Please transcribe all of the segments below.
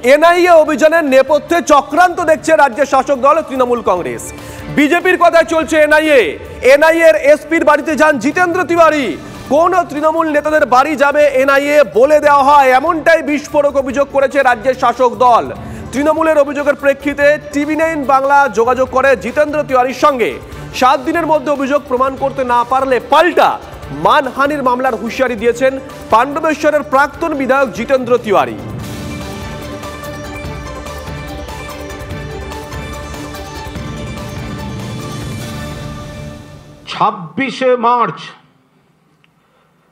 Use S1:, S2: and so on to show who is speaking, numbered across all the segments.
S1: NIA অভিযানের নেপথ্যে চক্রান্ত দেখছে রাজ্যের শাসক দল তৃণমূল কংগ্রেস। বিজেপির কথায় চলছে এনআইএ এর এসপির বাড়িতে যান জিতেন্দ্র তিওয়ারি। কোন তৃণমূল নেতাদের বাড়ি যাবে এনআইএ বলে দেওয়া হয়, এমনটাই বিস্ফোরক অভিযোগ করেছে রাজ্যের শাসক দল। তৃণমূলের অভিযোগের প্রেক্ষিতে TV9 বাংলা যোগাযোগ করে জিতেন্দ্র তিওয়ারির সঙ্গে। 7 দিনের মধ্যে অভিযোগ প্রমাণ করতে না পারলে পাল্টা মানহানির মামলার হুঁশিয়ারি দিয়েছেন পাণ্ডবেশ্বরের প্রাক্তন বিধায়ক জিতেন্দ্র তিওয়ারি।
S2: মার্চ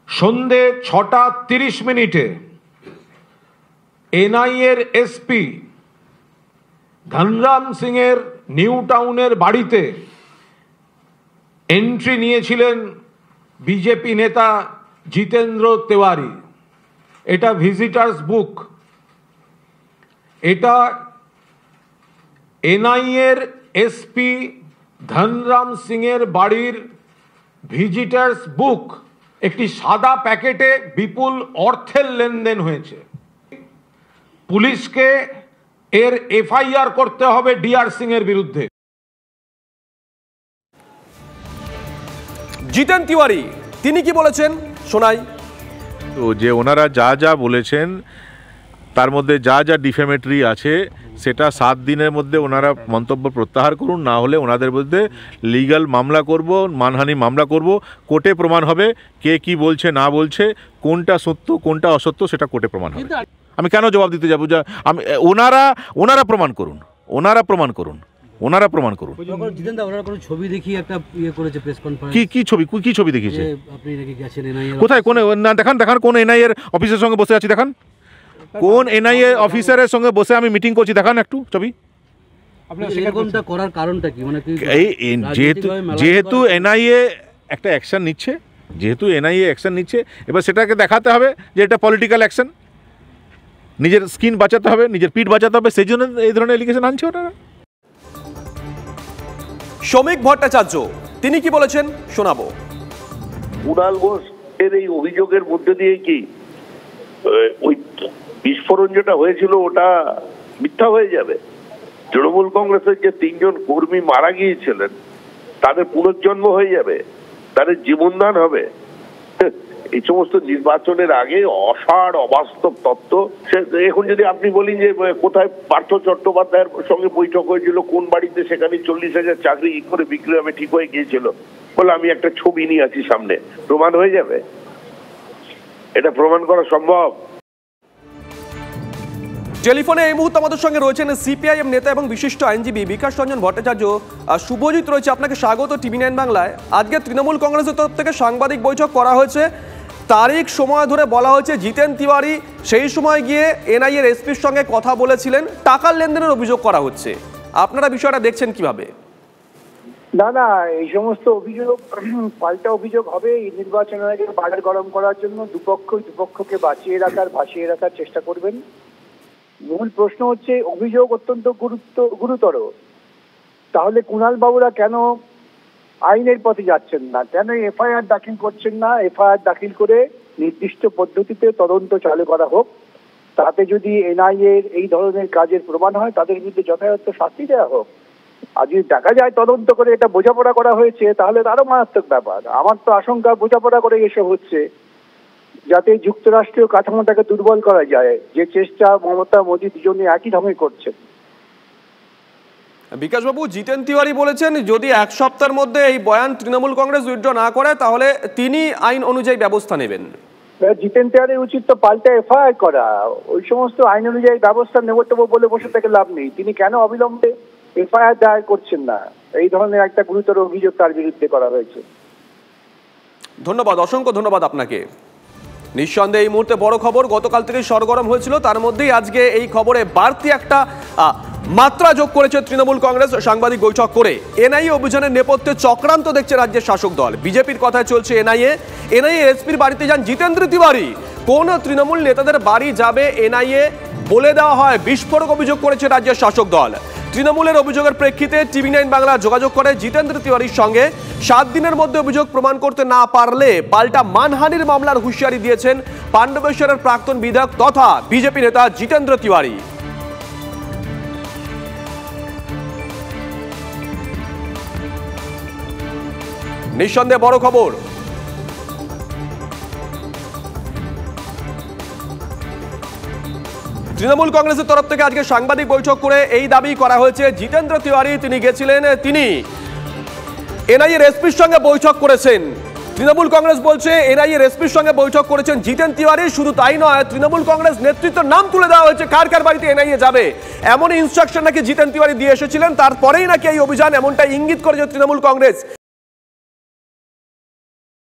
S2: সন্ধে 6:30 এনআইএর এসপি ধনরাম সিং এর নিউ টাউনের বাড়িতে এন্ট্রি নিয়েছিলেন বিজেপি নেতা জিতেন্দ্র তিওয়ারি। এটা ভিজিটার্স বুক, এটা এনআইএর এসপি ধনরাম সিং এর বাড়ির ভিজিটার্স বুক। একটি সাদা প্যাকেটে বিপুল অর্থের লেনদেন হয়েছে। পুলিশকে এর এফআইআর করতে হবে ডিআর সিং এর বিরুদ্ধে।
S1: জিতেন তিওয়ারি তিনি কি বলেছেন শোনাই।
S3: তো যে ওনারা যা যা বলেছেন তার মধ্যে যা যা ডিফেমেটরি আছে সেটা 7 দিনের মধ্যে ওনারা মন্তব্য প্রত্যাহার করুন, না হলে ওনাদের মধ্যে লিগ্যাল মামলা করব, মানহানি মামলা করব। কোর্টে প্রমাণ হবে কে কি বলছে না বলছে, কোনটা সত্য কোনটা অসত্য সেটা কোর্টে প্রমাণ হবে। আমি কেন জবাব দিতে যাবো? আমি ওনারা প্রমাণ করুন, ওনারা প্রমাণ করুন, ওনারা প্রমাণ করুন।
S4: ছবি দেখি একটা করেছে প্রেস কনফারেন্স।
S3: কি ছবি দেখিয়েছে?
S4: আপনি নাকি গেছেন এনআইএ
S3: কোথায়? কোন না দেখান কোন এনআইএর অফিসের সঙ্গে বসে আছি দেখান। কোন এনআইএ অফিসারের সঙ্গে বসে আমি মিটিং করছি দেখান একটু ছবি।
S4: এরকমটা করার কারণটা কি? মানে
S3: যেহেতু এনআইএ একটা অ্যাকশন নিচ্ছে, এবার সেটাকে দেখাতে হবে যে এটা পলিটিক্যাল অ্যাকশন। নিজের স্কিন বাঁচাতে হবে, নিজের পিঠ বাঁচাতে হবে, সেই জন্য এই ধরনের এলিগেশন আনছে ওনারা।
S1: শ্রমিক ভট্টাচার্য তিনি কি বলেছেন শোনাবো।
S5: কুণাল ঘোষের এই অভিযোগের মধ্যে দিয়ে কি ওই বিস্ফোরণ যেটা হয়েছিল ওটা মিথ্যা হয়ে যাবে? তৃণমূল কংগ্রেসের যে 3 জন কর্মী মারা গিয়েছিলেন তাদের পুনর্জন্ম হয়ে যাবে, তাদের জীবনদান হবে। এই সমস্ত নির্বাচনের আগে অসাড় অবাস্তব তত্ত্ব। এখন যদি আপনি বলেন যে কোথায় পার্থ চট্টোপাধ্যায়ের সঙ্গে বৈঠক হয়েছিল, কোন বাড়িতে, সেখানে 40,000 চাকরি করে বিক্রি হবে ঠিক হয়ে গিয়েছিল, বলে আমি একটা ছবি নিয়ে আছি সামনে, প্রমাণ হয়ে যাবে? এটা প্রমাণ করা সম্ভব?
S1: টেলিফোনে এই মুহূর্তে আমাদের সঙ্গে রয়েছেন সিপিআইএম নেতা এবং বিশিষ্ট আইনজীবী বিকাশ রঞ্জন ভট্টাচার্য। শুভজিৎ রয়েছে, আপনাকে স্বাগত TV9 বাংলায়। আজকে তৃণমূল কংগ্রেসের তরফ থেকে সাংবাদিক বৈঠক করা হয়েছে, তারিখ সময় ধরে বলা হয়েছে জিতেন তিওয়ারি সেই সময় গিয়ে এনআইএর এসপির সঙ্গে কথা বলেছিলেন, টাকার লেনদেনের অভিযোগ করা হচ্ছে। আপনারা বিষয়টা দেখছেন কিভাবে?
S6: না, এই সমস্ত অভিযোগ পাল্টা অভিযোগ হবে। এই নির্বাচনের আগে বাজার গরম করার জন্য দুপক্ষকে ভাসিয়ে রাখার চেষ্টা করবেন। মূল প্রশ্ন হচ্ছে অভিযোগ অত্যন্ত গুরুতর। তাহলে কুণাল বাবুরা কেন আইনের পথে যাচ্ছেন না? কেন এফআইআর দাখিল করছেন না? এফআইআর দাখিল করে নির্দিষ্ট পদ্ধতিতে তদন্ত চালু করা হোক। তাতে যদি এনআইএর এই ধরনের কাজের প্রমাণ হয় তাদের বিরুদ্ধে যথাযথ শাস্তি দেওয়া হোক। আর যদি দেখা যায় তদন্ত করে এটা বোঝাপড়া করা হয়েছে তাহলে তারও মারাত্মক ব্যাপার। আমার তো আশঙ্কা বোঝাপড়া করে এসব হচ্ছে যাতে যুক্তরাষ্ট্রীয় কাঠামোটাকে দুর্বল করা যায়, যে চেষ্টা মমতা মোদী দুজনে একই ঢঙে করছেন।
S1: বিকাশবাবু, জিতেন তিওয়ারি বলেছেন যদি 1 সপ্তাহের মধ্যে এই বয়ান তৃণমূল কংগ্রেস উইথড্র না করে তাহলে তিনি আইন অনুযায়ী ব্যবস্থা নেবেন।
S6: জিতেন তিওয়ারির উচিত তো পাল্টা এফআইআর করা। ওই সমস্ত আইন অনুযায়ী ব্যবস্থা নেব বলে বসে থেকে লাভ নেই। তিনি কেন অবিলম্বে এফআইআর দায়ের করছেন না? এই ধরনের একটা গুরুতর অভিযোগ তার বিরুদ্ধে করা হয়েছে।
S1: ধন্যবাদ, অসংখ্য ধন্যবাদ আপনাকে। নিঃসন্দেহে এই মুহূর্তে বড় খবর, গতকাল থেকে সরগরম হয়েছিল, তার মধ্যেই আজকে এই খবরে বাড়তি একটা মাত্রা যোগ করেছে তৃণমূল কংগ্রেস সাংবাদিক বৈঠক করে। এনআইএ অভিযানের নেপথ্যে চক্রান্ত দেখছে রাজ্যের শাসক দল। বিজেপির কথায় চলছে এনআইএ এসপির বাড়িতে যান জিতেন্দ্র তিওয়ারি। কোন তৃণমূল নেতাদের বাড়ি যাবে এনআইএ বলে দেওয়া হয়, বিস্ফোরক অভিযোগ করেছে রাজ্যের শাসক দল। তৃণমূলের অভিযোগের প্রেক্ষিতে TV9 বাংলা যোগাযোগ করে জিতেন্দ্র তিওয়ারির সঙ্গে। 7 দিনের মধ্যে অভিযোগ প্রমাণ করতে না পারলে পাল্টা মানহানির মামলার হুঁশিয়ারি দিয়েছেন পাণ্ডবেশ্বরের প্রাক্তন বিধায়ক তথা বিজেপি নেতা জিতেন্দ্র তিওয়ারি। নিঃসন্দেহে বড় খবর। তৃণমূল কংগ্রেসের তরফ থেকে আজকে সাংবাদিক বৈঠক করে এই দাবি করা হয়েছে, জিতেন্দ্র তিওয়ারি তিনি গেছিলেন, তিনি এনআইএর এসপির সঙ্গে বৈঠক করেছেন। তৃণমূল কংগ্রেস বলছে এনআইএর এসপির সঙ্গে বৈঠক করেছেন জিতেন তিওয়ারি। শুধু তাই নয়, তৃণমূল কংগ্রেস নেতৃত্বের নাম তুলে দেওয়া হয়েছে কার কার বাড়িতে এনআইএ যাবে, এমনই ইনস্ট্রাকশন নাকি জিতেন তিওয়ারি দিয়ে এসেছিলেন। তারপরেই নাকি এই অভিযান, এমনটা ইঙ্গিত করেছে তৃণমূল কংগ্রেস।